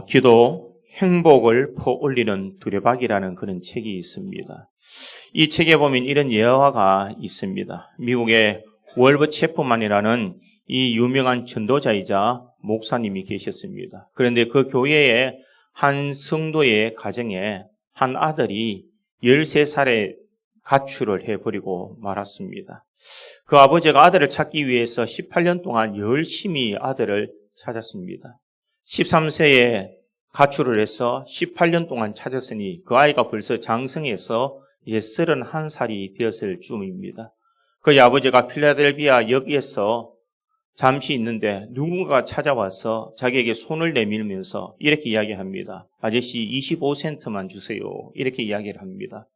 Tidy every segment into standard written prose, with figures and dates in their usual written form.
기도 행복을 퍼올리는 두레박이라는 그런 책이 있습니다. 이 책에 보면 이런 예화가 있습니다. 미국의 월버 체프만이라는 이 유명한 전도자이자 목사님이 계셨습니다. 그런데 그 교회의 한 성도의 가정에 한 아들이 13살에 가출을 해버리고 말았습니다. 그 아버지가 아들을 찾기 위해서 18년 동안 열심히 아들을 찾았습니다. 13세에 가출을 해서 18년 동안 찾았으니 그 아이가 벌써 장성해서 이제 31살이 되었을 즈음입니다. 그 아버지가 필라델피아 역에서 잠시 있는데 누군가가 찾아와서 자기에게 손을 내밀면서 이렇게 이야기합니다. 아저씨 25센트만 주세요. 이렇게 이야기를 합니다.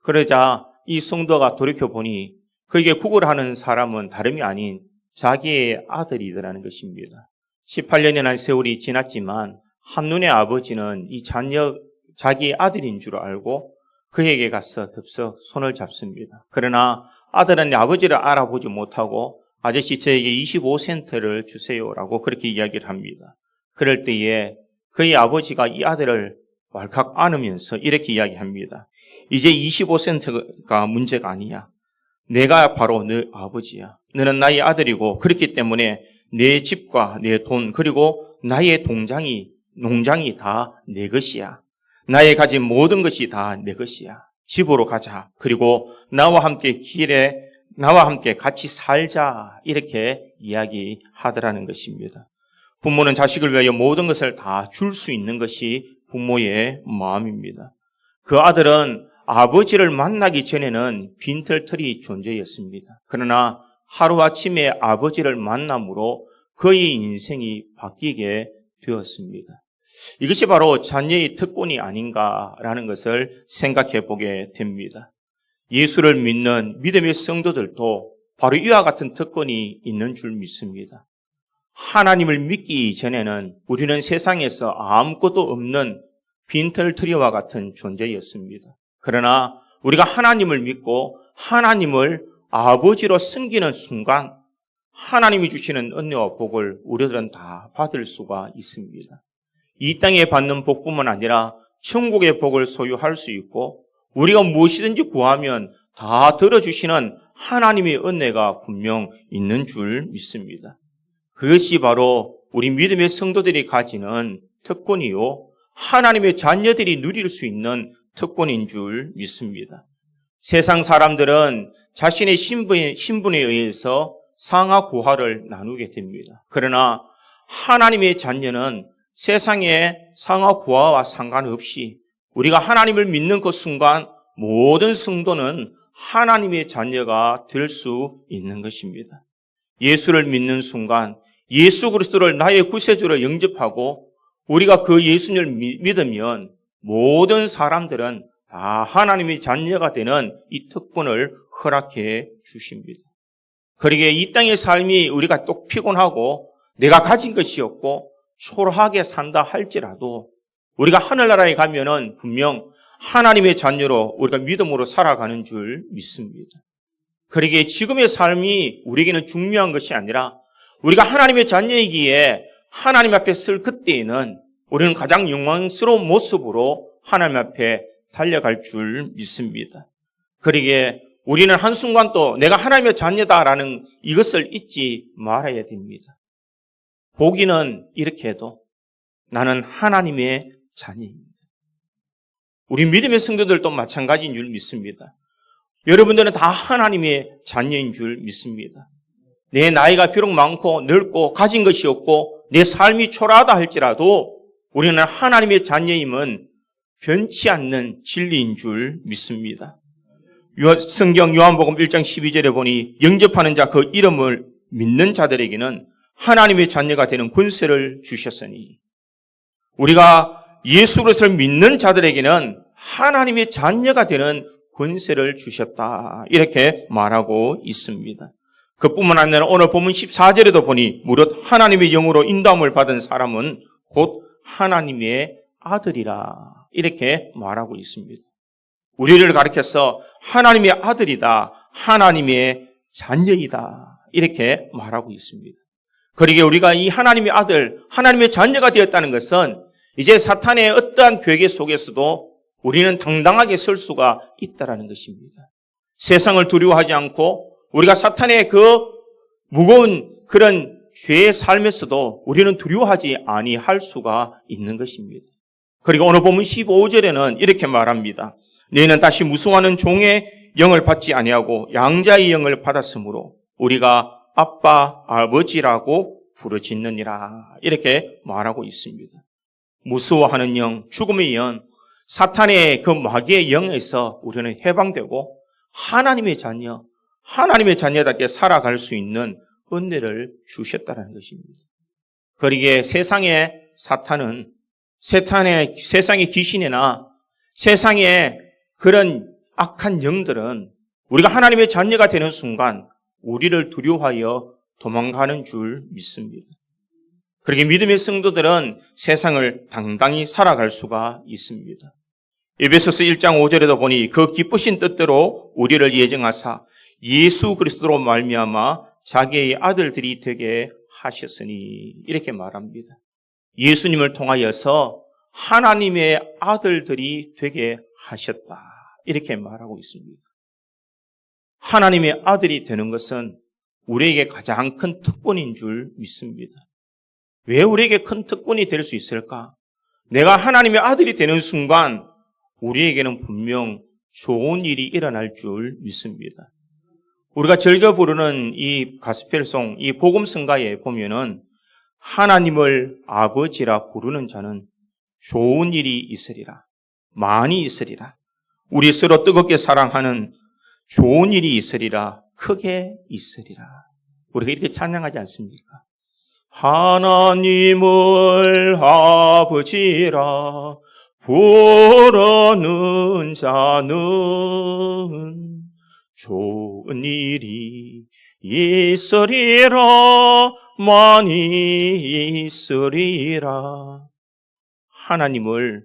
그러자 이 성도가 돌이켜보니 그에게 구걸하는 사람은 다름이 아닌 자기의 아들이더라는 것입니다. 18년이라는 세월이 지났지만 한눈에 아버지는 이 자기 아들인 줄 알고 그에게 가서 덥석 손을 잡습니다. 그러나 아들은 아버지를 알아보지 못하고 아저씨 저에게 25센트를 주세요라고 그렇게 이야기를 합니다. 그럴 때에 그의 아버지가 이 아들을 왈칵 안으면서 이렇게 이야기합니다. 이제 25센트가 문제가 아니야. 내가 바로 너 아버지야. 너는 나의 아들이고 그렇기 때문에 내 집과 내 돈 그리고 나의 농장이 다 내 것이야. 나의 가진 모든 것이 다 내 것이야. 집으로 가자. 그리고 나와 함께 같이 살자. 이렇게 이야기하더라는 것입니다. 부모는 자식을 위하여 모든 것을 다 줄 수 있는 것이 부모의 마음입니다. 그 아들은 아버지를 만나기 전에는 빈털터리 존재였습니다. 그러나 하루아침에 아버지를 만남으로 그의 인생이 바뀌게 되었습니다. 이것이 바로 자녀의 특권이 아닌가라는 것을 생각해 보게 됩니다. 예수를 믿는 믿음의 성도들도 바로 이와 같은 특권이 있는 줄 믿습니다. 하나님을 믿기 전에는 우리는 세상에서 아무것도 없는 빈털터리와 같은 존재였습니다. 그러나 우리가 하나님을 믿고 하나님을 아버지로 섬기는 순간 하나님이 주시는 은혜와 복을 우리들은 다 받을 수가 있습니다. 이 땅에 받는 복뿐만 아니라 천국의 복을 소유할 수 있고 우리가 무엇이든지 구하면 다 들어주시는 하나님의 은혜가 분명 있는 줄 믿습니다. 그것이 바로 우리 믿음의 성도들이 가지는 특권이요 하나님의 자녀들이 누릴 수 있는 특권인 줄 믿습니다. 세상 사람들은 자신의 신분에 의해서 상하 고하를 나누게 됩니다. 그러나 하나님의 자녀는 세상의 상하 고하와 상관없이 우리가 하나님을 믿는 그 순간 모든 성도는 하나님의 자녀가 될 수 있는 것입니다. 예수를 믿는 순간 예수 그리스도를 나의 구세주로 영접하고 우리가 그 예수님을 믿으면 모든 사람들은 다 하나님의 자녀가 되는 이 특권을 허락해 주십니다. 그러기에 이 땅의 삶이 우리가 또 피곤하고 내가 가진 것이 없고 초라하게 산다 할지라도 우리가 하늘나라에 가면은 분명 하나님의 자녀로 우리가 믿음으로 살아가는 줄 믿습니다. 그러기에 지금의 삶이 우리에게는 중요한 것이 아니라 우리가 하나님의 자녀이기에 하나님 앞에 설 그때에는 우리는 가장 영광스러운 모습으로 하나님 앞에 달려갈 줄 믿습니다. 그러기에 우리는 한순간 또 내가 하나님의 자녀다라는 이것을 잊지 말아야 됩니다. 보기는 이렇게 해도 나는 하나님의 자녀입니다. 우리 믿음의 성도들도 마찬가지인 줄 믿습니다. 여러분들은 다 하나님의 자녀인 줄 믿습니다. 내 나이가 비록 많고 늙고 가진 것이 없고 내 삶이 초라하다 할지라도 우리는 하나님의 자녀임은 변치 않는 진리인 줄 믿습니다. 성경 요한복음 1장 12절에 보니 영접하는 자 그 이름을 믿는 자들에게는 하나님의 자녀가 되는 권세를 주셨으니 우리가 예수 그리스도를 믿는 자들에게는 하나님의 자녀가 되는 권세를 주셨다. 이렇게 말하고 있습니다. 그뿐만 아니라 오늘 본문 14절에도 보니 무릇 하나님의 영으로 인도함을 받은 사람은 곧 하나님의 아들이라. 이렇게 말하고 있습니다. 우리를 가리켜서 하나님의 아들이다. 하나님의 자녀이다. 이렇게 말하고 있습니다. 그러기에 우리가 이 하나님의 아들, 하나님의 자녀가 되었다는 것은 이제 사탄의 어떠한 괴계 속에서도 우리는 당당하게 설 수가 있다라는 것입니다. 세상을 두려워하지 않고 우리가 사탄의 그 무거운 그런 죄의 삶에서도 우리는 두려워하지 아니할 수가 있는 것입니다. 그리고 오늘 본문 15절에는 이렇게 말합니다. 너희는 다시 무수하는 종의 영을 받지 아니하고 양자의 영을 받았으므로 우리가 아빠, 아버지라고 부르짖느니라. 이렇게 말하고 있습니다. 무수하는 영, 죽음의 영, 사탄의 그 마귀의 영에서 우리는 해방되고 하나님의 자녀, 하나님의 자녀답게 살아갈 수 있는 은혜를 주셨다는 것입니다. 그러기에 세상의 사탄은 세상의 귀신이나 세상의 그런 악한 영들은 우리가 하나님의 자녀가 되는 순간 우리를 두려워하여 도망가는 줄 믿습니다. 그렇게 믿음의 성도들은 세상을 당당히 살아갈 수가 있습니다. 에베소서 1장 5절에도 보니 그 기쁘신 뜻대로 우리를 예정하사 예수 그리스도로 말미암아 자기의 아들들이 되게 하셨으니 이렇게 말합니다. 예수님을 통하여서 하나님의 아들들이 되게 하셨다. 이렇게 말하고 있습니다. 하나님의 아들이 되는 것은 우리에게 가장 큰 특권인 줄 믿습니다. 왜 우리에게 큰 특권이 될 수 있을까? 내가 하나님의 아들이 되는 순간 우리에게는 분명 좋은 일이 일어날 줄 믿습니다. 우리가 즐겨 부르는 이 가스펠송, 이 복음성가에 보면은 하나님을 아버지라 부르는 자는 좋은 일이 있으리라. 많이 있으리라. 우리 서로 뜨겁게 사랑하는 좋은 일이 있으리라. 크게 있으리라. 우리가 이렇게 찬양하지 않습니까? 하나님을 아버지라 부르는 자는 좋은 일이 있으리라. 많이 있으리라. 하나님을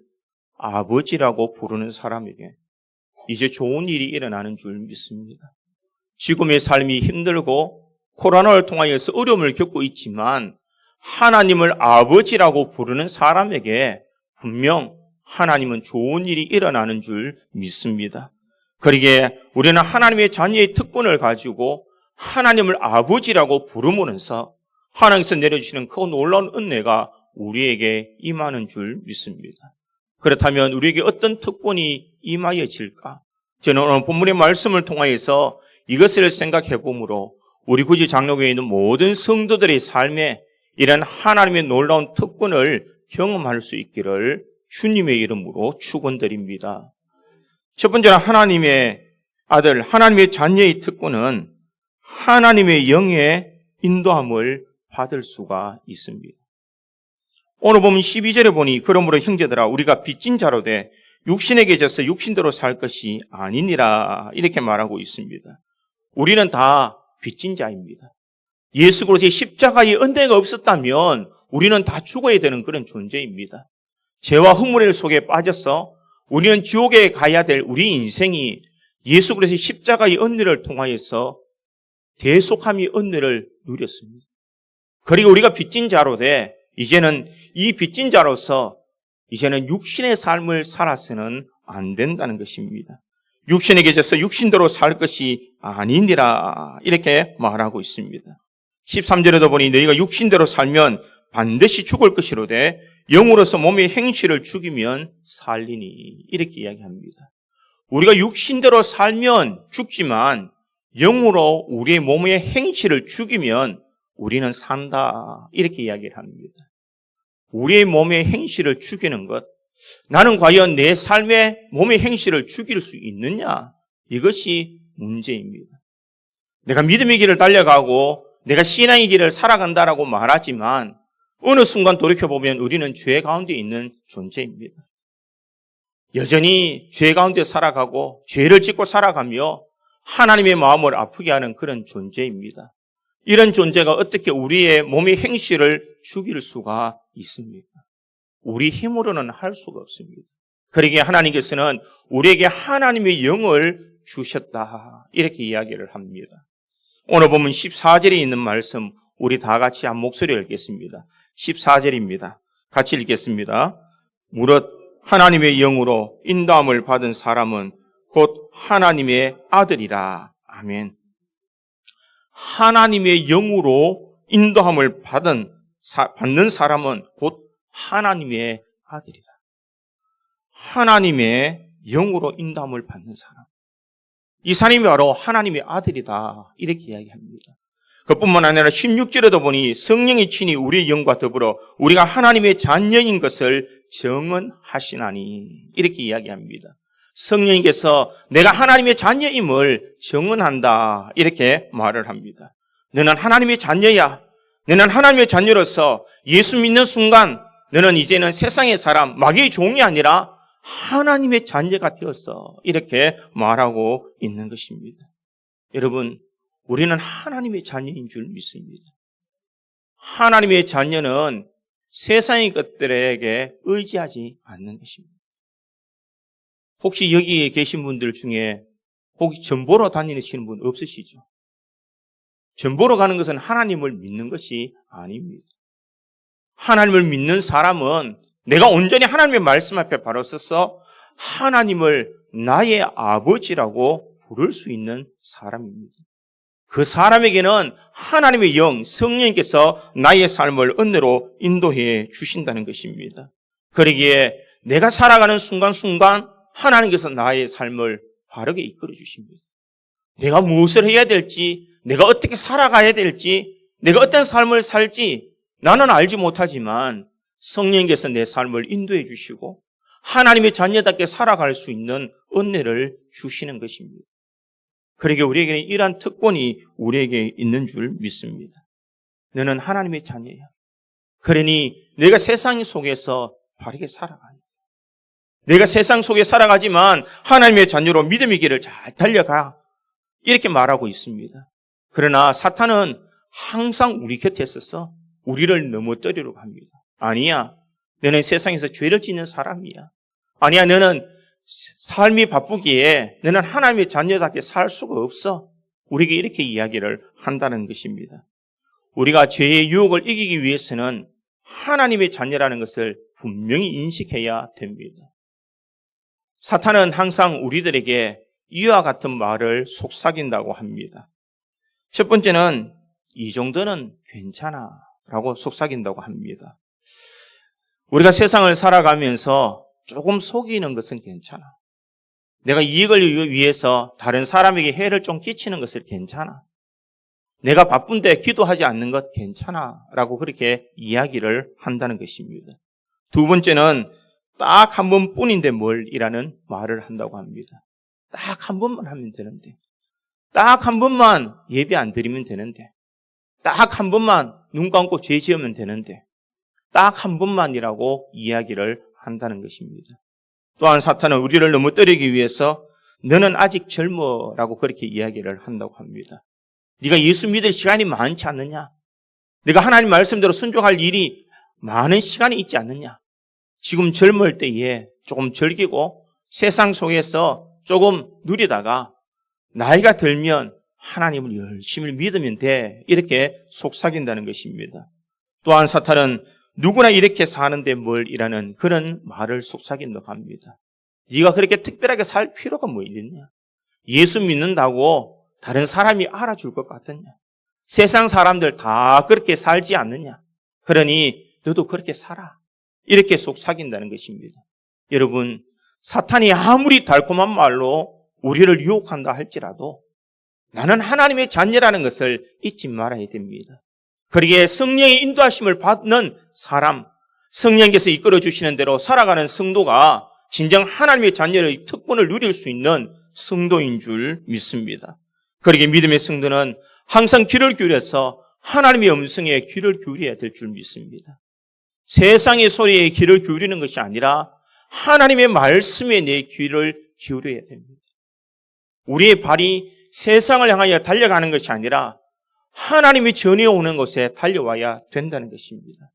아버지라고 부르는 사람에게 이제 좋은 일이 일어나는 줄 믿습니다. 지금의 삶이 힘들고 코로나를 통하여서 어려움을 겪고 있지만 하나님을 아버지라고 부르는 사람에게 분명 하나님은 좋은 일이 일어나는 줄 믿습니다. 그러기에 우리는 하나님의 자녀의 특권을 가지고 하나님을 아버지라고 부르면서 하나님께서 내려주시는 그 놀라운 은혜가 우리에게 임하는 줄 믿습니다. 그렇다면 우리에게 어떤 특권이 임하여질까? 저는 오늘 본문의 말씀을 통하여서 이것을 생각해 보므로 우리 구지 장로교에 있는 모든 성도들의 삶에 이런 하나님의 놀라운 특권을 경험할 수 있기를 주님의 이름으로 축원드립니다. 첫 번째는 하나님의 아들, 하나님의 자녀의 특권은 하나님의 영의 인도함을 받을 수가 있습니다. 오늘 보면 12절에 보니 그러므로 형제들아 우리가 빚진 자로 돼 육신에게 져서 육신대로 살 것이 아니니라 이렇게 말하고 있습니다. 우리는 다 빚진 자입니다. 예수 그리스도의 십자가의 은혜가 없었다면 우리는 다 죽어야 되는 그런 존재입니다. 죄와 흠물 속에 빠져서 우리는 지옥에 가야 될 우리 인생이 예수 그리스도의 십자가의 은혜를 통하여서 대속함의 은혜를 누렸습니다. 그리고 우리가 빚진 자로 돼 이제는 이 빚진 자로서 이제는 육신의 삶을 살아서는 안 된다는 것입니다. 육신에게 져서 육신대로 살 것이 아니니라 이렇게 말하고 있습니다. 13절에도 보니 너희가 육신대로 살면 반드시 죽을 것이로되 영으로서 몸의 행실을 죽이면 살리니 이렇게 이야기합니다. 우리가 육신대로 살면 죽지만 영으로 우리의 몸의 행실을 죽이면 우리는 산다 이렇게 이야기를 합니다. 우리의 몸의 행실을 죽이는 것, 나는 과연 내 삶의 몸의 행실을 죽일 수 있느냐? 이것이 문제입니다. 내가 믿음의 길을 달려가고 내가 신앙의 길을 살아간다라고 말하지만 어느 순간 돌이켜보면 우리는 죄 가운데 있는 존재입니다. 여전히 죄 가운데 살아가고 죄를 짓고 살아가며 하나님의 마음을 아프게 하는 그런 존재입니다. 이런 존재가 어떻게 우리의 몸의 행실을 죽일 수가 있습니까? 우리 힘으로는 할 수가 없습니다. 그러기에 하나님께서는 우리에게 하나님의 영을 주셨다 이렇게 이야기를 합니다. 오늘 보면 14절에 있는 말씀 우리 다 같이 한 목소리를 읽겠습니다. 14절입니다. 같이 읽겠습니다. 무릇 하나님의 영으로 인도함을 받은 사람은 곧 하나님의 아들이라. 아멘. 하나님의 영으로 인도함을 받는 사람은 곧 하나님의 아들이라. 하나님의 영으로 인도함을 받는 사람. 이 사람이 바로 하나님의 아들이다. 이렇게 이야기합니다. 그뿐만 아니라 16절에도 보니 성령이 친히 우리의 영과 더불어 우리가 하나님의 자녀인 것을 증언하시나니. 이렇게 이야기합니다. 성령님께서 내가 하나님의 자녀임을 증언한다. 이렇게 말을 합니다. 너는 하나님의 자녀야. 너는 하나님의 자녀로서 예수 믿는 순간 너는 이제는 세상의 사람, 마귀의 종이 아니라 하나님의 자녀가 되었어. 이렇게 말하고 있는 것입니다. 여러분, 우리는 하나님의 자녀인 줄 믿습니다. 하나님의 자녀는 세상의 것들에게 의지하지 않는 것입니다. 혹시 여기에 계신 분들 중에 혹시 전 보러 다니시는 분 없으시죠? 전 보러 가는 것은 하나님을 믿는 것이 아닙니다. 하나님을 믿는 사람은 내가 온전히 하나님의 말씀 앞에 바로 서서 하나님을 나의 아버지라고 부를 수 있는 사람입니다. 그 사람에게는 하나님의 영, 성령님께서 나의 삶을 은혜로 인도해 주신다는 것입니다. 그러기에 내가 살아가는 순간순간 하나님께서 나의 삶을 바르게 이끌어 주십니다. 내가 무엇을 해야 될지, 내가 어떻게 살아가야 될지, 내가 어떤 삶을 살지 나는 알지 못하지만 성령께서 내 삶을 인도해 주시고 하나님의 자녀답게 살아갈 수 있는 은혜를 주시는 것입니다. 그러기에 우리에게는 이러한 특권이 우리에게 있는 줄 믿습니다. 너는 하나님의 자녀야. 그러니 내가 세상 속에서 바르게 살아가야 돼. 내가 세상 속에 살아가지만 하나님의 자녀로 믿음의 길을 잘 달려가. 이렇게 말하고 있습니다. 그러나 사탄은 항상 우리 곁에 있어서 우리를 넘어뜨리려고 합니다. 아니야. 너는 세상에서 죄를 짓는 사람이야. 아니야. 너는 삶이 바쁘기에 너는 하나님의 자녀답게 살 수가 없어. 우리에게 이렇게 이야기를 한다는 것입니다. 우리가 죄의 유혹을 이기기 위해서는 하나님의 자녀라는 것을 분명히 인식해야 됩니다. 사탄은 항상 우리들에게 이와 같은 말을 속삭인다고 합니다. 첫 번째는 이 정도는 괜찮아 라고 속삭인다고 합니다. 우리가 세상을 살아가면서 조금 속이는 것은 괜찮아. 내가 이익을 위해서 다른 사람에게 해를 좀 끼치는 것을 괜찮아. 내가 바쁜데 기도하지 않는 것 괜찮아 라고 그렇게 이야기를 한다는 것입니다. 두 번째는 딱 한 번뿐인데 뭘이라는 말을 한다고 합니다. 딱 한 번만 하면 되는데, 딱 한 번만 예배 안 드리면 되는데, 딱 한 번만 눈 감고 죄 지으면 되는데, 딱 한 번만이라고 이야기를 한다는 것입니다. 또한 사탄은 우리를 넘어뜨리기 위해서 너는 아직 젊어라고 그렇게 이야기를 한다고 합니다. 네가 예수 믿을 시간이 많지 않느냐? 네가 하나님 말씀대로 순종할 일이 많은 시간이 있지 않느냐? 지금 젊을 때에 조금 즐기고 세상 속에서 조금 누리다가 나이가 들면 하나님을 열심히 믿으면 돼. 이렇게 속삭인다는 것입니다. 또한 사탄은 누구나 이렇게 사는데 뭘이라는 그런 말을 속삭인다고 합니다. 네가 그렇게 특별하게 살 필요가 뭐 있느냐? 예수 믿는다고 다른 사람이 알아줄 것 같느냐? 세상 사람들 다 그렇게 살지 않느냐? 그러니 너도 그렇게 살아. 이렇게 속삭인다는 것입니다. 여러분, 사탄이 아무리 달콤한 말로 우리를 유혹한다 할지라도 나는 하나님의 자녀라는 것을 잊지 말아야 됩니다. 그러기에 성령의 인도하심을 받는 사람, 성령께서 이끌어 주시는 대로 살아가는 성도가 진정 하나님의 자녀의 특권을 누릴 수 있는 성도인 줄 믿습니다. 그러기에 믿음의 성도는 항상 귀를 기울여서 하나님의 음성에 귀를 기울여야 될 줄 믿습니다. 세상의 소리에 귀를 기울이는 것이 아니라 하나님의 말씀에 내 귀를 기울여야 됩니다. 우리의 발이 세상을 향하여 달려가는 것이 아니라 하나님이 전해오는 곳에 달려와야 된다는 것입니다.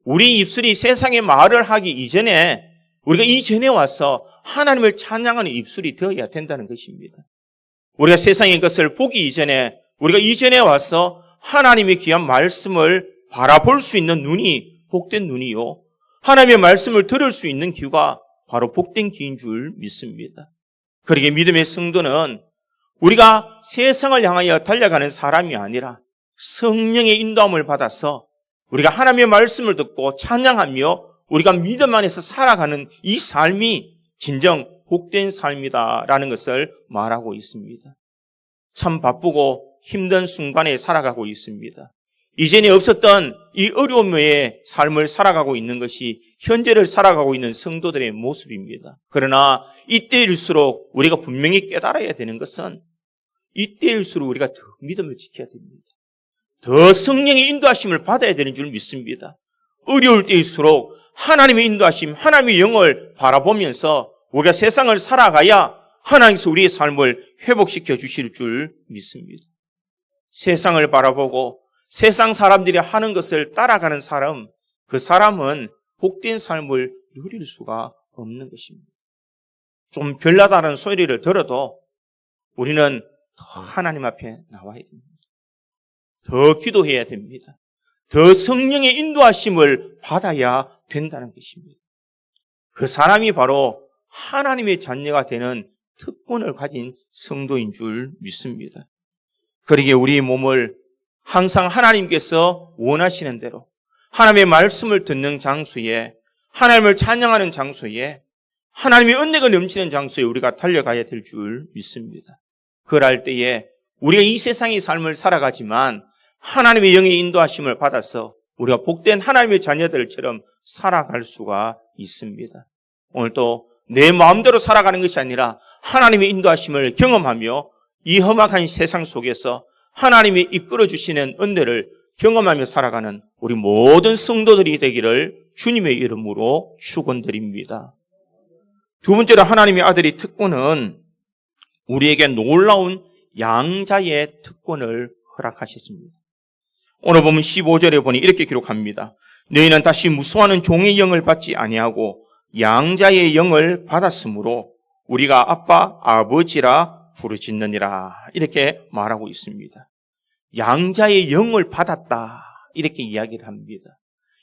우리 입술이 세상의 말을 하기 이전에 우리가 이전에 와서 하나님을 찬양하는 입술이 되어야 된다는 것입니다. 우리가 세상의 것을 보기 이전에 우리가 이전에 와서 하나님의 귀한 말씀을 바라볼 수 있는 눈이 복된 눈이요. 하나님의 말씀을 들을 수 있는 귀가 바로 복된 귀인 줄 믿습니다. 그러기에 믿음의 성도는 우리가 세상을 향하여 달려가는 사람이 아니라 성령의 인도함을 받아서 우리가 하나님의 말씀을 듣고 찬양하며 우리가 믿음 안에서 살아가는 이 삶이 진정 복된 삶이다라는 것을 말하고 있습니다. 참 바쁘고 힘든 순간에 살아가고 있습니다. 이전에 없었던 이 어려움의 삶을 살아가고 있는 것이 현재를 살아가고 있는 성도들의 모습입니다. 그러나 이때일수록 우리가 분명히 깨달아야 되는 것은 이때일수록 우리가 더 믿음을 지켜야 됩니다. 더 성령의 인도하심을 받아야 되는 줄 믿습니다. 어려울 때일수록 하나님의 인도하심, 하나님의 영을 바라보면서 우리가 세상을 살아가야 하나님께서 우리의 삶을 회복시켜 주실 줄 믿습니다. 세상을 바라보고 세상 사람들이 하는 것을 따라가는 사람, 그 사람은 복된 삶을 누릴 수가 없는 것입니다. 좀 별나다는 소리를 들어도 우리는 더 하나님 앞에 나와야 됩니다. 더 기도해야 됩니다. 더 성령의 인도하심을 받아야 된다는 것입니다. 그 사람이 바로 하나님의 자녀가 되는 특권을 가진 성도인 줄 믿습니다. 그러기에 우리 몸을 항상 하나님께서 원하시는 대로 하나님의 말씀을 듣는 장소에, 하나님을 찬양하는 장소에, 하나님의 은혜가 넘치는 장소에 우리가 달려가야 될 줄 믿습니다. 그럴 때에 우리가 이 세상의 삶을 살아가지만 하나님의 영의 인도하심을 받아서 우리가 복된 하나님의 자녀들처럼 살아갈 수가 있습니다. 오늘도 내 마음대로 살아가는 것이 아니라 하나님의 인도하심을 경험하며 이 험악한 세상 속에서 하나님이 이끌어 주시는 은혜를 경험하며 살아가는 우리 모든 성도들이 되기를 주님의 이름으로 축원드립니다. 두 번째로 하나님의 아들의 특권은 우리에게 놀라운 양자의 특권을 허락하셨습니다. 오늘 보면 15절에 보니 이렇게 기록합니다. 너희는 다시 무수하는 종의 영을 받지 아니하고 양자의 영을 받았으므로 우리가 아빠, 아버지라 부르짖느니라. 이렇게 말하고 있습니다. 양자의 영을 받았다. 이렇게 이야기를 합니다.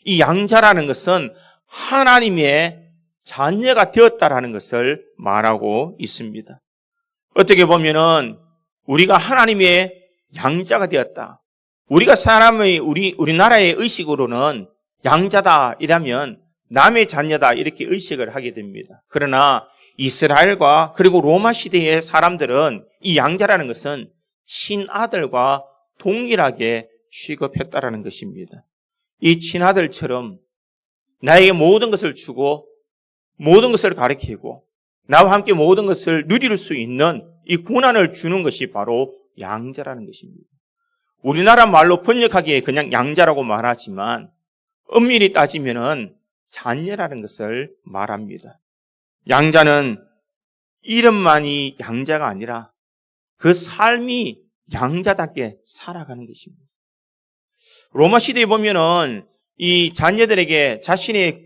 이 양자라는 것은 하나님의 자녀가 되었다라는 것을 말하고 있습니다. 어떻게 보면은 우리가 하나님의 양자가 되었다. 우리가 사람의 우리나라의 의식으로는 양자다 이라면 남의 자녀다 이렇게 의식을 하게 됩니다. 그러나 이스라엘과 그리고 로마 시대의 사람들은 이 양자라는 것은 친아들과 동일하게 취급했다라는 것입니다. 이 친아들처럼 나에게 모든 것을 주고 모든 것을 가르치고 나와 함께 모든 것을 누릴 수 있는 이 권한을 주는 것이 바로 양자라는 것입니다. 우리나라 말로 번역하기에 그냥 양자라고 말하지만 엄밀히 따지면은 자녀라는 것을 말합니다. 양자는 이름만이 양자가 아니라 그 삶이 양자답게 살아가는 것입니다. 로마 시대에 보면은 이 자녀들에게 자신의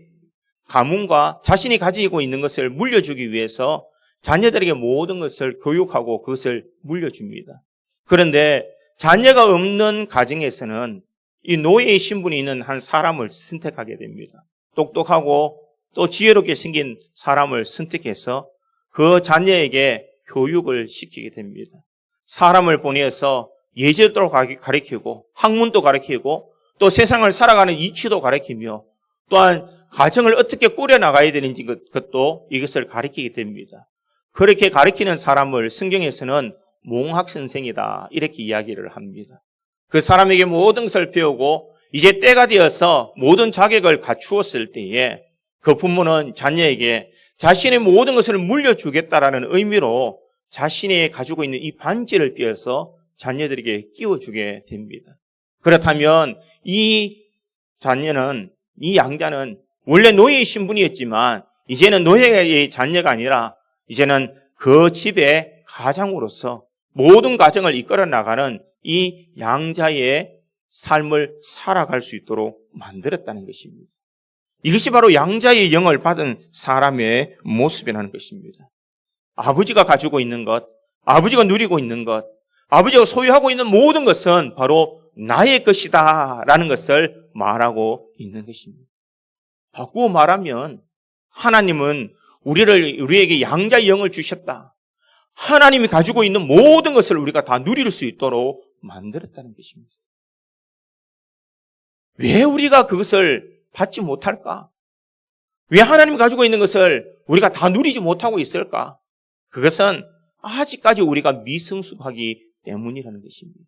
가문과 자신이 가지고 있는 것을 물려주기 위해서 자녀들에게 모든 것을 교육하고 그것을 물려줍니다. 그런데 자녀가 없는 가정에서는 이 노예의 신분이 있는 한 사람을 선택하게 됩니다. 똑똑하고 또 지혜롭게 생긴 사람을 선택해서 그 자녀에게 교육을 시키게 됩니다. 사람을 보내서 예절도 가르치고 학문도 가르치고 또 세상을 살아가는 이치도 가르치며 또한 가정을 어떻게 꾸려나가야 되는지 그것도 이것을 가르치게 됩니다. 그렇게 가르치는 사람을 성경에서는 몽학선생이다 이렇게 이야기를 합니다. 그 사람에게 모든 것을 배우고 이제 때가 되어서 모든 자격을 갖추었을 때에 그 부모는 자녀에게 자신의 모든 것을 물려주겠다라는 의미로 자신이 가지고 있는 이 반지를 떼어서 자녀들에게 끼워주게 됩니다. 그렇다면 이 자녀는, 이 양자는 원래 노예의 신분이었지만 이제는 노예의 자녀가 아니라 이제는 그 집의 가장으로서 모든 가정을 이끌어 나가는 이 양자의 삶을 살아갈 수 있도록 만들었다는 것입니다. 이것이 바로 양자의 영을 받은 사람의 모습이라는 것입니다. 아버지가 가지고 있는 것, 아버지가 누리고 있는 것, 아버지가 소유하고 있는 모든 것은 바로 나의 것이다 라는 것을 말하고 있는 것입니다. 바꾸어 말하면 하나님은 우리에게 양자의 영을 주셨다. 하나님이 가지고 있는 모든 것을 우리가 다 누릴 수 있도록 만들었다는 것입니다. 왜 우리가 그것을 받지 못할까? 왜 하나님이 가지고 있는 것을 우리가 다 누리지 못하고 있을까? 그것은 아직까지 우리가 미성숙하기 때문이라는 것입니다.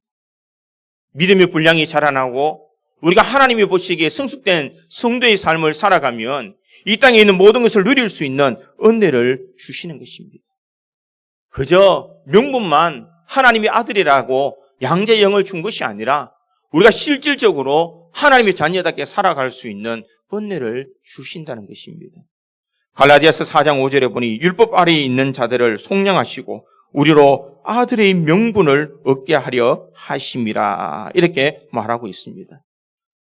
믿음의 분량이 자라나고 우리가 하나님이 보시기에 성숙된 성도의 삶을 살아가면 이 땅에 있는 모든 것을 누릴 수 있는 은혜를 주시는 것입니다. 그저 명분만 하나님의 아들이라고 양자의 영을 준 것이 아니라 우리가 실질적으로 하나님의 자녀답게 살아갈 수 있는 은혜를 주신다는 것입니다. 갈라디아서 4장 5절에 보니 율법 아래에 있는 자들을 속량하시고 우리로 아들의 명분을 얻게 하려 하심이라 이렇게 말하고 있습니다.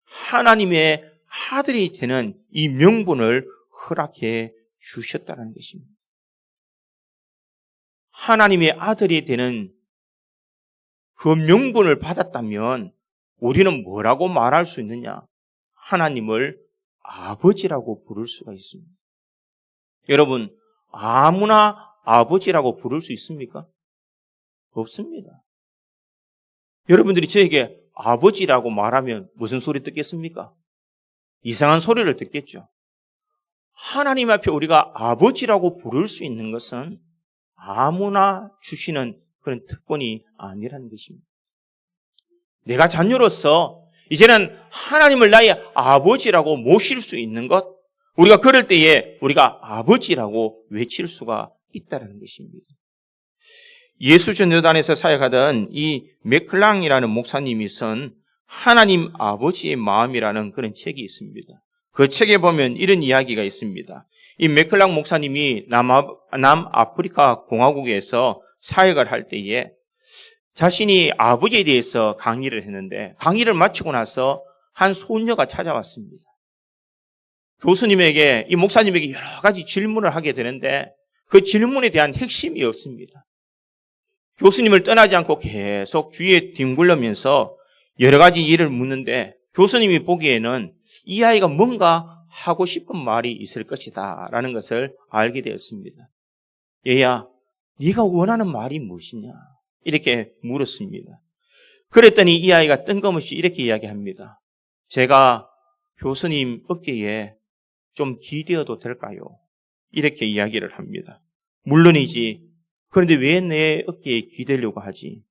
하나님의 아들이 되는 이 명분을 허락해 주셨다는 것입니다. 하나님의 아들이 되는 그 명분을 받았다면 우리는 뭐라고 말할 수 있느냐? 하나님을 아버지라고 부를 수가 있습니다. 여러분, 아무나 아버지라고 부를 수 있습니까? 없습니다. 여러분들이 저에게 아버지라고 말하면 무슨 소리 듣겠습니까? 이상한 소리를 듣겠죠. 하나님 앞에 우리가 아버지라고 부를 수 있는 것은 아무나 주시는 그런 특권이 아니라는 것입니다. 내가 자녀로서 이제는 하나님을 나의 아버지라고 모실 수 있는 것, 우리가 그럴 때에 우리가 아버지라고 외칠 수가 있다는 것입니다. 예수전도단에서 사역하던 이 맥클랑이라는 목사님이 쓴 하나님 아버지의 마음이라는 그런 책이 있습니다. 그 책에 보면 이런 이야기가 있습니다. 이 맥클랑 목사님이 남아프리카 공화국에서 사역을 할 때에 자신이 아버지에 대해서 강의를 했는데 강의를 마치고 나서 한 소녀가 찾아왔습니다. 교수님에게, 이 목사님에게 여러 가지 질문을 하게 되는데 그 질문에 대한 핵심이 없습니다. 교수님을 떠나지 않고 계속 주위에 뒹굴면서 여러 가지 일을 묻는데 교수님이 보기에는 이 아이가 뭔가 하고 싶은 말이 있을 것이다 라는 것을 알게 되었습니다. 얘야, 네가 원하는 말이 무엇이냐? 이렇게 물었습니다. 그랬더니 이 아이가 뜬금없이 이렇게 이야기합니다. 제가 교수님 어깨에 좀 기대어도 될까요? 이렇게 이야기를 합니다. 물론이지. 그런데 왜 내 어깨에 기대려고 하지?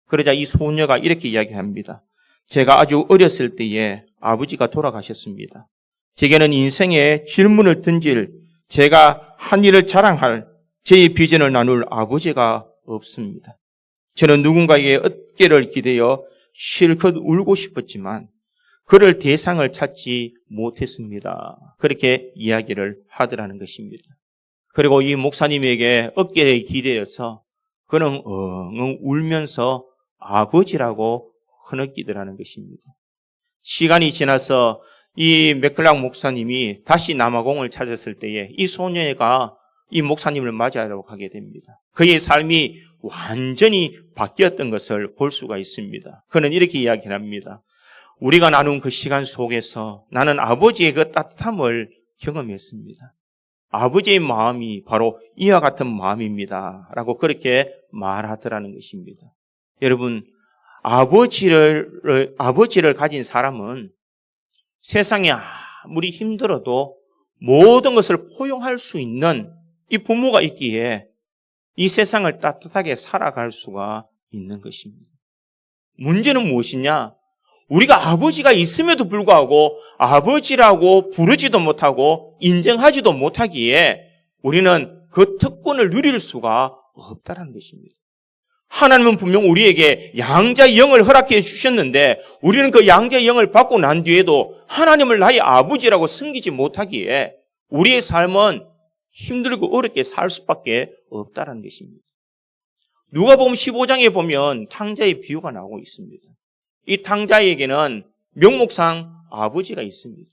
그러자 이 소녀가 이렇게 이야기합니다. 제가 아주 어렸을 때에 아버지가 돌아가셨습니다. 제게는 인생에 질문을 던질, 제가 한 일을 자랑할, 제 비전을 나눌 아버지가 없습니다. 저는 누군가의 어깨를 기대어 실컷 울고 싶었지만 그럴 대상을 찾지 못했습니다. 그렇게 이야기를 하더라는 것입니다. 그리고 이 목사님에게 어깨에 기대어서 그는 엉엉 울면서 아버지라고 흐느끼더라는 것입니다. 시간이 지나서 이 맥클락 목사님이 다시 남아공을 찾았을 때에 이 소녀가 이 목사님을 맞이하러 가게 됩니다. 그의 삶이 완전히 바뀌었던 것을 볼 수가 있습니다. 그는 이렇게 이야기합니다. 우리가 나눈 그 시간 속에서 나는 아버지의 그 따뜻함을 경험했습니다. 아버지의 마음이 바로 이와 같은 마음입니다. 라고 그렇게 말하더라는 것입니다. 여러분, 아버지를 가진 사람은 세상에 아무리 힘들어도 모든 것을 포용할 수 있는 이 부모가 있기에 이 세상을 따뜻하게 살아갈 수가 있는 것입니다. 문제는 무엇이냐? 우리가 아버지가 있음에도 불구하고 아버지라고 부르지도 못하고 인정하지도 못하기에 우리는 그 특권을 누릴 수가 없다는 것입니다. 하나님은 분명 우리에게 양자의 영을 허락해 주셨는데 우리는 그 양자의 영을 받고 난 뒤에도 하나님을 나의 아버지라고 섬기지 못하기에 우리의 삶은 힘들고 어렵게 살 수밖에 없다는 것입니다. 누가복음 15장에 보면 탕자의 비유가 나오고 있습니다. 이 탕자에게는 명목상 아버지가 있습니다.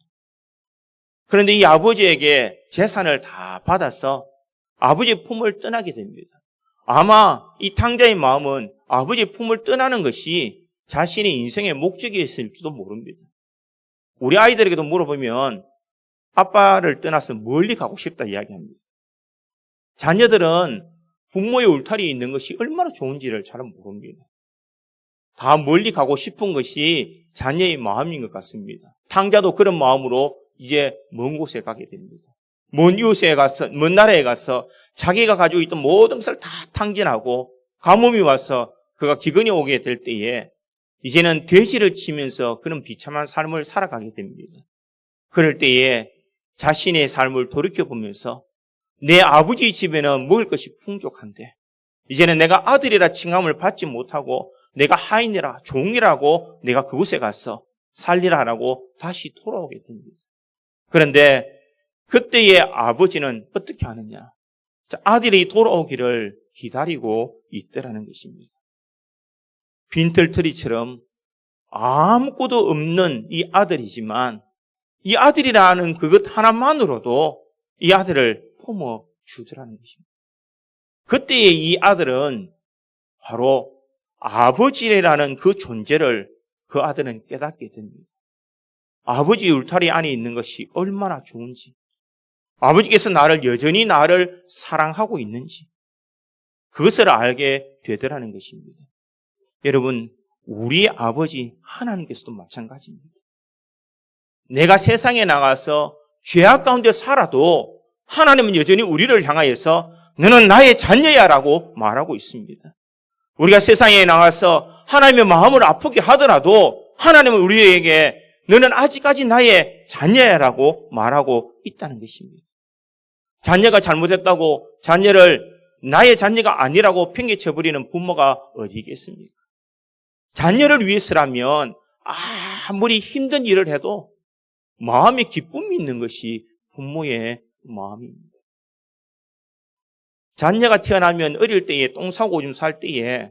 그런데 이 아버지에게 재산을 다 받아서 아버지의 품을 떠나게 됩니다. 아마 이 탕자의 마음은 아버지의 품을 떠나는 것이 자신의 인생의 목적이었을지도 모릅니다. 우리 아이들에게도 물어보면 아빠를 떠나서 멀리 가고 싶다 이야기합니다. 자녀들은 부모의 울타리에 있는 것이 얼마나 좋은지를 잘 모릅니다. 다 멀리 가고 싶은 것이 자녀의 마음인 것 같습니다. 탕자도 그런 마음으로 이제 먼 곳에 가게 됩니다. 먼 이웃에 가서, 먼 나라에 가서 자기가 가지고 있던 모든 것을 다 탕진하고 가뭄이 와서 그가 기근이 오게 될 때에 이제는 돼지를 치면서 그런 비참한 삶을 살아가게 됩니다. 그럴 때에 자신의 삶을 돌이켜보면서 내 아버지 집에는 먹을 것이 풍족한데 이제는 내가 아들이라 칭함을 받지 못하고 내가 하인이라 종이라고 내가 그곳에 가서 살리라라고 다시 돌아오게 됩니다. 그런데 그때의 아버지는 어떻게 하느냐? 아들이 돌아오기를 기다리고 있더라는 것입니다. 빈털터리처럼 아무것도 없는 이 아들이지만 이 아들이라는 그것 하나만으로도 이 아들을 품어주더라는 것입니다. 그때의 이 아들은 바로 아버지라는 그 존재를 그 아들은 깨닫게 됩니다. 아버지 울타리 안에 있는 것이 얼마나 좋은지, 아버지께서 여전히 나를 사랑하고 있는지 그것을 알게 되더라는 것입니다. 여러분, 우리 아버지 하나님께서도 마찬가지입니다. 내가 세상에 나가서 죄악 가운데 살아도 하나님은 여전히 우리를 향하여서 너는 나의 자녀야라고 말하고 있습니다. 우리가 세상에 나가서 하나님의 마음을 아프게 하더라도 하나님은 우리에게 너는 아직까지 나의 자녀야라고 말하고 있다는 것입니다. 자녀가 잘못했다고 자녀를 나의 자녀가 아니라고 팽개쳐버리는 부모가 어디 있겠습니까? 자녀를 위해서라면 아무리 힘든 일을 해도 마음에 기쁨이 있는 것이 부모의 마음입니다. 자녀가 태어나면 어릴 때에 똥 싸고 오줌 쌀 때에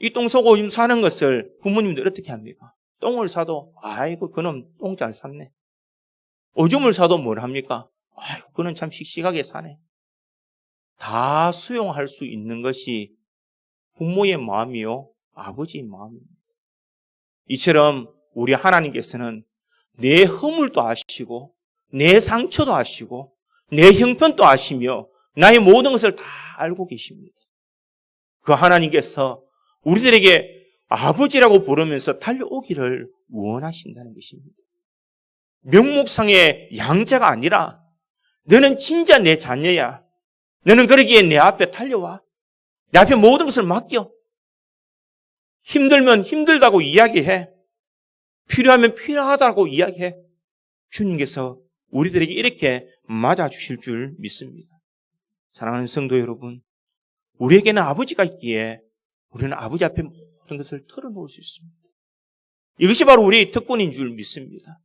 이 똥 싸고 오줌 싸는 것을 부모님들 어떻게 합니까? 똥을 싸도 아이고 그놈 똥 잘 쌌네. 오줌을 싸도 뭘 합니까? 아이고 그는 참 씩씩하게 사네. 다 수용할 수 있는 것이 부모의 마음이요 아버지의 마음입니다. 이처럼 우리 하나님께서는 내 허물도 아시고 내 상처도 아시고 내 형편도 아시며 나의 모든 것을 다 알고 계십니다. 그 하나님께서 우리들에게 아버지라고 부르면서 달려오기를 원하신다는 것입니다. 명목상의 양자가 아니라 너는 진짜 내 자녀야. 너는 그러기에 내 앞에 달려와. 내 앞에 모든 것을 맡겨. 힘들면 힘들다고 이야기해. 필요하면 필요하다고 이야기해. 주님께서 우리들에게 이렇게 맞아주실 줄 믿습니다. 사랑하는 성도 여러분, 우리에게는 아버지가 있기에 우리는 아버지 앞에 모든 것을 털어놓을 수 있습니다. 이것이 바로 우리의 특권인 줄 믿습니다.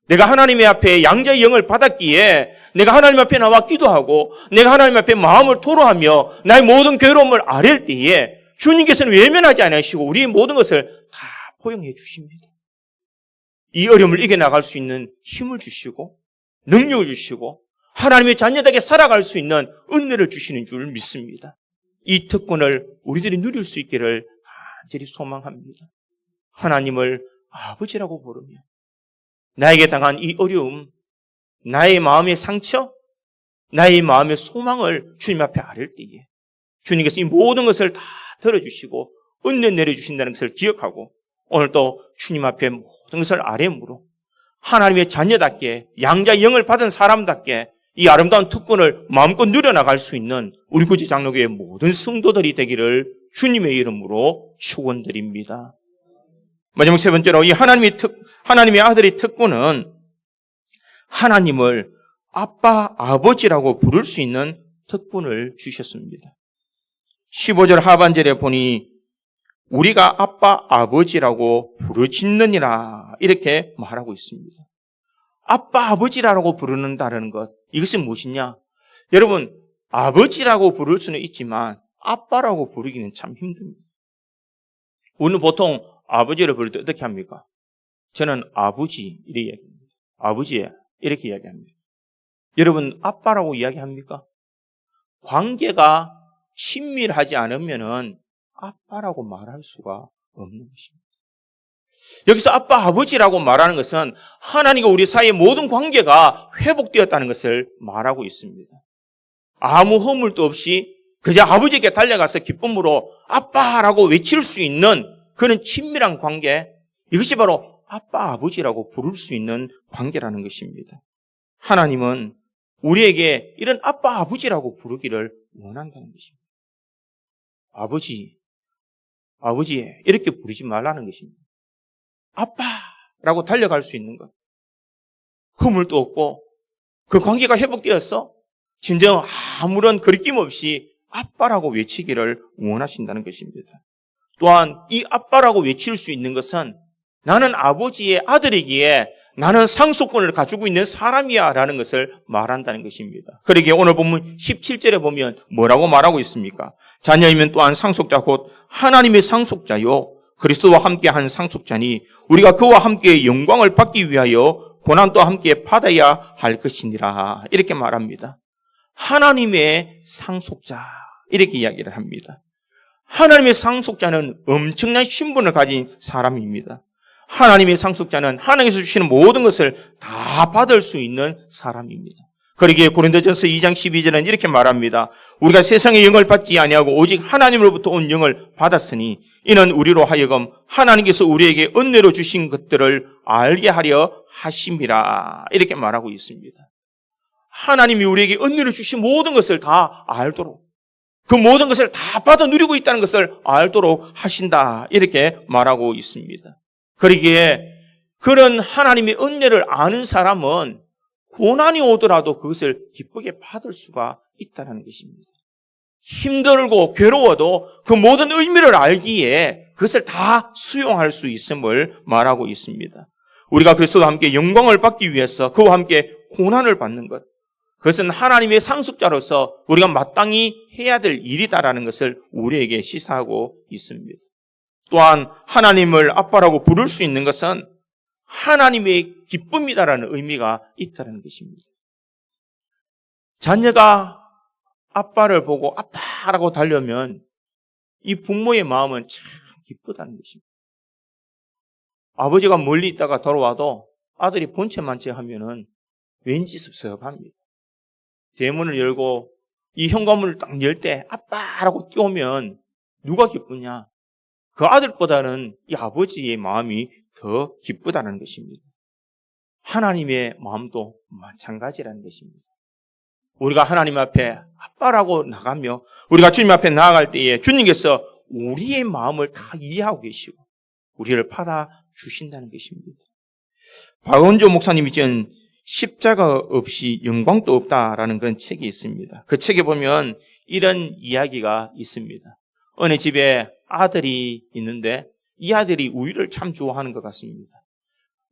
내가 하나님의 앞에 양자의 영을 받았기에 내가 하나님 앞에 나와 기도하고 내가 하나님 앞에 마음을 토로하며 나의 모든 괴로움을 아랠 때에 주님께서는 외면하지 않으시고 우리의 모든 것을 다 포용해 주십니다. 이 어려움을 이겨나갈 수 있는 힘을 주시고 능력을 주시고 하나님의 자녀답게 살아갈 수 있는 은혜를 주시는 줄 믿습니다. 이 특권을 우리들이 누릴 수 있기를 간절히 소망합니다. 하나님을 아버지라고 부르며 나에게 당한 이 어려움, 나의 마음의 상처, 나의 마음의 소망을 주님 앞에 아랠 때에 주님께서 이 모든 것을 다 들어주시고 은혜 내려주신다는 것을 기억하고 오늘도 주님 앞에 모든 것을 아뢰므로 하나님의 자녀답게 양자의 영을 받은 사람답게 이 아름다운 특권을 마음껏 누려나갈 수 있는 우리 구지 장로교의 모든 성도들이 되기를 주님의 이름으로 축원드립니다. 마지막 세 번째로 이 하나님의 아들의 특권은 하나님을 아빠, 아버지라고 부를 수 있는 특권을 주셨습니다. 15절 하반절에 보니 우리가 아빠, 아버지라고 부르짖느니라 이렇게 말하고 있습니다. 아빠, 아버지라고 부르는다는 것, 이것은 무엇이냐? 여러분, 아버지라고 부를 수는 있지만 아빠라고 부르기는 참 힘듭니다. 우리는 보통 아버지를 부를 때 어떻게 합니까? 저는 아버지 이렇게 이야기합니다. 아버지 이렇게 이야기합니다. 여러분, 아빠라고 이야기합니까? 관계가 친밀하지 않으면은 아빠라고 말할 수가 없는 것입니다. 여기서 아빠, 아버지라고 말하는 것은 하나님과 우리 사이의 모든 관계가 회복되었다는 것을 말하고 있습니다. 아무 허물도 없이 그저 아버지에게 달려가서 기쁨으로 아빠라고 외칠 수 있는 그런 친밀한 관계, 이것이 바로 아빠, 아버지라고 부를 수 있는 관계라는 것입니다. 하나님은 우리에게 이런 아빠, 아버지라고 부르기를 원한다는 것입니다. 아버지 이렇게 부르지 말라는 것입니다. 아빠라고 달려갈 수 있는 것. 허물도 없고 그 관계가 회복되었어. 진정 아무런 거리낌 없이 아빠라고 외치기를 원하신다는 것입니다. 또한 이 아빠라고 외칠 수 있는 것은 나는 아버지의 아들이기에 나는 상속권을 가지고 있는 사람이야 라는 것을 말한다는 것입니다. 그러기에 오늘 본문 17절에 보면 뭐라고 말하고 있습니까? 자녀이면 또한 상속자 곧 하나님의 상속자요 그리스도와 함께한 상속자니 우리가 그와 함께 영광을 받기 위하여 고난도 함께 받아야 할 것이니라 이렇게 말합니다. 하나님의 상속자 이렇게 이야기를 합니다. 하나님의 상속자는 엄청난 신분을 가진 사람입니다. 하나님의 상속자는 하나님께서 주시는 모든 것을 다 받을 수 있는 사람입니다. 그러기에 고린도전서 2장 12절은 이렇게 말합니다. 우리가 세상의 영을 받지 아니하고 오직 하나님으로부터 온 영을 받았으니 이는 우리로 하여금 하나님께서 우리에게 은혜로 주신 것들을 알게 하려 하심이라 이렇게 말하고 있습니다. 하나님이 우리에게 은혜로 주신 모든 것을 다 알도록 그 모든 것을 다 받아 누리고 있다는 것을 알도록 하신다 이렇게 말하고 있습니다. 그러기에 그런 하나님의 은혜를 아는 사람은 고난이 오더라도 그것을 기쁘게 받을 수가 있다는 것입니다. 힘들고 괴로워도 그 모든 의미를 알기에 그것을 다 수용할 수 있음을 말하고 있습니다. 우리가 그리스도와 함께 영광을 받기 위해서 그와 함께 고난을 받는 것, 그것은 하나님의 상속자로서 우리가 마땅히 해야 될 일이다라는 것을 우리에게 시사하고 있습니다. 또한 하나님을 아빠라고 부를 수 있는 것은 하나님의 기쁨이다라는 의미가 있다는 것입니다. 자녀가 아빠를 보고 아빠라고 달려면 이 부모의 마음은 참 기쁘다는 것입니다. 아버지가 멀리 있다가 돌아와도 아들이 본체만체 하면은 왠지 섭섭합니다. 대문을 열고 이 현관문을 딱 열 때 아빠라고 뛰어오면 누가 기쁘냐? 그 아들보다는 이 아버지의 마음이 더 기쁘다는 것입니다. 하나님의 마음도 마찬가지라는 것입니다. 우리가 하나님 앞에 아빠라고 나가며 우리가 주님 앞에 나아갈 때에 주님께서 우리의 마음을 다 이해하고 계시고 우리를 받아주신다는 것입니다. 박원조 목사님이 지은 십자가 없이 영광도 없다라는 그런 책이 있습니다. 그 책에 보면 이런 이야기가 있습니다. 어느 집에 아들이 있는데 이 아들이 우유를 참 좋아하는 것 같습니다.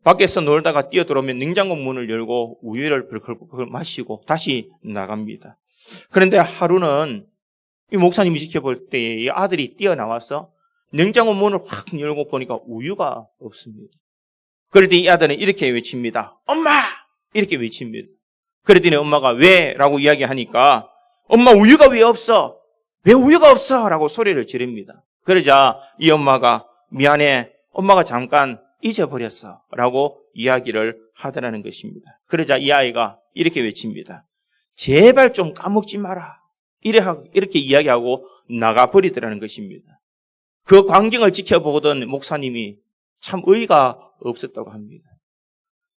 밖에서 놀다가 뛰어들어오면 냉장고 문을 열고 우유를 벌컥벌컥 마시고 다시 나갑니다. 그런데 하루는 이 목사님이 지켜볼 때 이 아들이 뛰어나와서 냉장고 문을 확 열고 보니까 우유가 없습니다. 그럴 때 이 아들은 이렇게 외칩니다. 엄마! 이렇게 외칩니다. 그랬더니 엄마가 왜? 라고 이야기하니까 엄마 우유가 왜 없어? 왜 우유가 없어? 라고 소리를 지릅니다. 그러자 이 엄마가 미안해. 엄마가 잠깐 잊어버렸어. 라고 이야기를 하더라는 것입니다. 그러자 이 아이가 이렇게 외칩니다. 제발 좀 까먹지 마라. 이렇게 이야기하고 나가버리더라는 것입니다. 그 광경을 지켜보던 목사님이 참 의의가 없었다고 합니다.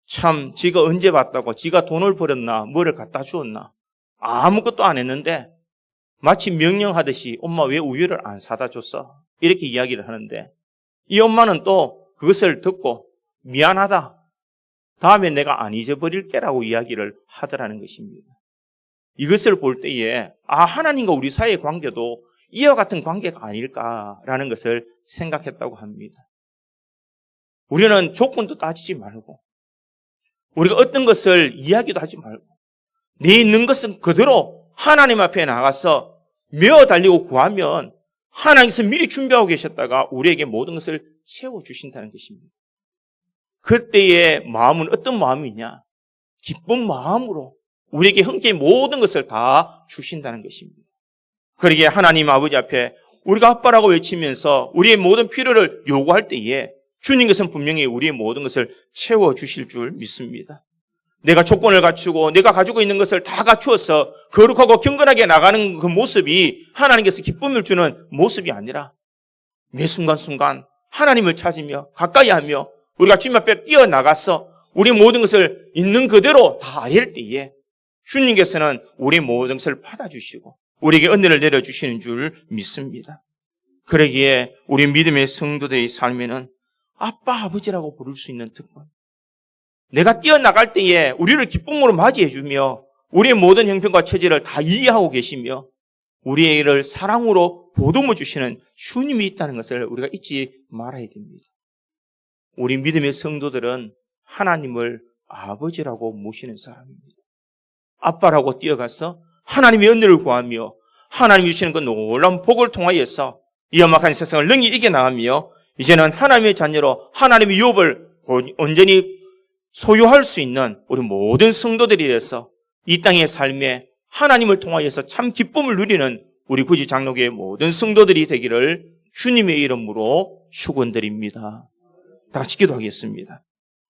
참 지가 언제 봤다고 지가 돈을 벌었나 뭐를 갖다 주었나 아무것도 안 했는데 마치 명령하듯이 엄마 왜 우유를 안 사다 줬어? 이렇게 이야기를 하는데 이 엄마는 또 그것을 듣고 미안하다. 다음에 내가 안 잊어버릴게라고 이야기를 하더라는 것입니다. 이것을 볼 때에 하나님과 우리 사이의 관계도 이와 같은 관계가 아닐까라는 것을 생각했다고 합니다. 우리는 조건도 따지지 말고 우리가 어떤 것을 이야기도 하지 말고 네 있는 것은 그대로 하나님 앞에 나가서 메어 달리고 구하면 하나님께서 미리 준비하고 계셨다가 우리에게 모든 것을 채워주신다는 것입니다. 그때의 마음은 어떤 마음이냐? 기쁜 마음으로 우리에게 형제의 모든 것을 다 주신다는 것입니다. 그러기에 하나님 아버지 앞에 우리가 아빠라고 외치면서 우리의 모든 필요를 요구할 때에 주님께서는 분명히 우리의 모든 것을 채워주실 줄 믿습니다. 내가 조건을 갖추고 내가 가지고 있는 것을 다 갖추어서 거룩하고 경건하게 나가는 그 모습이 하나님께서 기쁨을 주는 모습이 아니라 매 순간순간 하나님을 찾으며 가까이 하며 우리가 주님 앞에 뛰어나가서 우리 모든 것을 있는 그대로 다 할 때에 주님께서는 우리 모든 것을 받아주시고 우리에게 은혜를 내려주시는 줄 믿습니다. 그러기에 우리 믿음의 성도들의 삶에는 아빠, 아버지라고 부를 수 있는 특권, 내가 뛰어나갈 때에 우리를 기쁨으로 맞이해주며 우리의 모든 형편과 처지를 다 이해하고 계시며 우리를 사랑으로 보듬어 주시는 주님이 있다는 것을 우리가 잊지 말아야 됩니다. 우리 믿음의 성도들은 하나님을 아버지라고 모시는 사람입니다. 아빠라고 뛰어가서 하나님의 은혜를 구하며 하나님이 주시는 그 놀라운 복을 통하여서 이 험악한 세상을 능히 이겨나가며 이제는 하나님의 자녀로 하나님의 유업을 온전히 소유할 수 있는 우리 모든 성도들이 되어서 이 땅의 삶에 하나님을 통하여서 참 기쁨을 누리는 우리 구지 장로교의 모든 성도들이 되기를 주님의 이름으로 축원드립니다. 다 같이 기도하겠습니다.